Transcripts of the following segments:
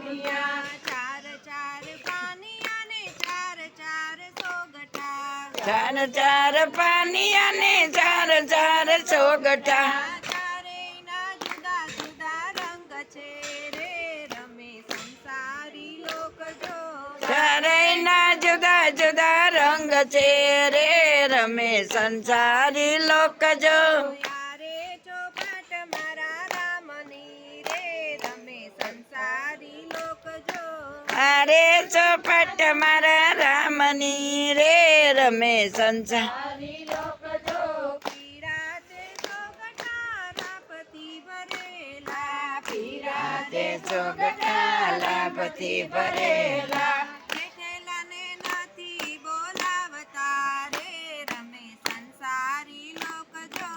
પાનિયા, ચાર ચાર પાનિયા ને ચાર ચાર સોગઠા, ચાર ચાર પાનિયા ને ચાર ચાર સોગઠા, ચારેયના જુદા જુદા રંગ છે રે રમે સંસારી લોક જો, ચારેયના જુદા જુદા રંગ છે રે રમે સંસારી લોક જો, યારે ચોપાટ મારા રામની રે રમે સંસારી લોક જો, અરે ચોપટ મારા રામની રે રમે સંસાર સારી લોક જો, પીરાતે સોગઠા લાભથી ભરેલા, તે સોગઠા લાભથી ભરેલા, બેઠેલાને નથી બોલાવતા રે રમે સંસારી લોક જો,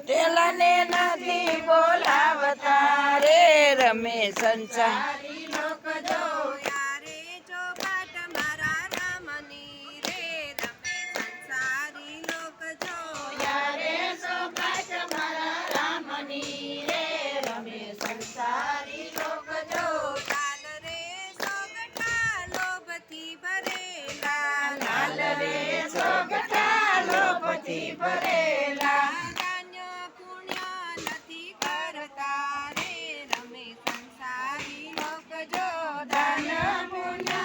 તેલાને નથી બોલાવતા રે રમે સંસાર સારી લોક જો, યારે ચોપાટ મારા રામની રે રમે સંસારી લોક જો, યારે ચોપાટ મારા રામની રે રમે સંસારી લોક જો, લાલ રે સોગઠા લોભથી ભરેલા, લાલ રે સોગઠા લોભથી ભરેલા, દાન્ય પુણ્ય નથી કરતા રે રમે સંસારી લોક જો, દાન પુણ્ય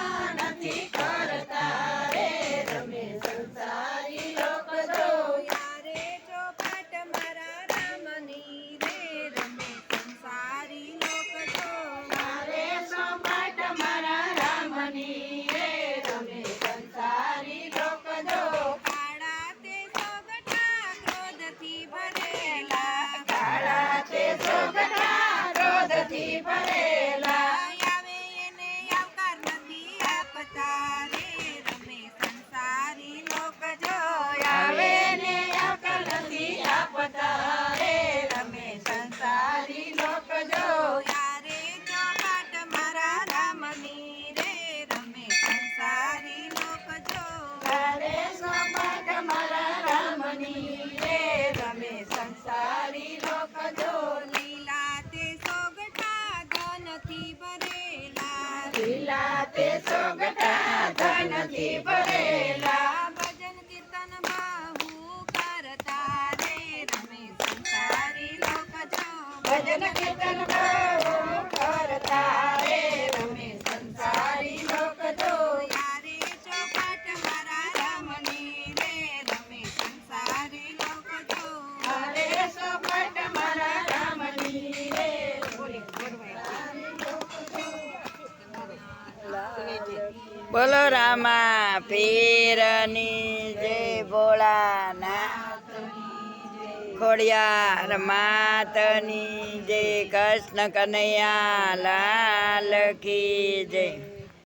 નથી કરતા રે રમે સંસારી લોક જો, યારે ચોપાટ મારા રામની રે રમે સંસારી લોક જો, યારે ચોપાટ મારા રામની રે રમે સંસારી લોક જો, કાળા તે સોગઠા ક્રોધથી ભરેલા, કાળા તે સોગઠા ક્રોધથી ભરેલા, આવે એને આવકાર નથી આપતા રે રમે સંસારી લોક જો, આવે ને અકલ નથી આપતા રે રમે સંસારી લોક જો, યારે ચોપાટ મારા રામની રે રમે સંસારી લોક જો, યારે ચોપાટ મારા રામની રે રમે સંસારી લોક જો, લીલા તે સોગઠા ધનથી ભરેલા, લીલા તે સોગઠા ધનથી ભરેલા, ભજન કીર્તન બહુ કરતા રે રમે સંસારી લોક જો, ભજન કીર્તન બહુ કરતા રે રમે સંસારી લોક જો, યારે ચોપાટ મારા રામની રે રમે સંસારી લોક જો, અરે ચોપટ મારા રામની રે બોલો રામા પીરની જય ભોળાનાથની ખોડિયાર માતની જય કૃષ્ણ કનૈયા લાલ કી જય.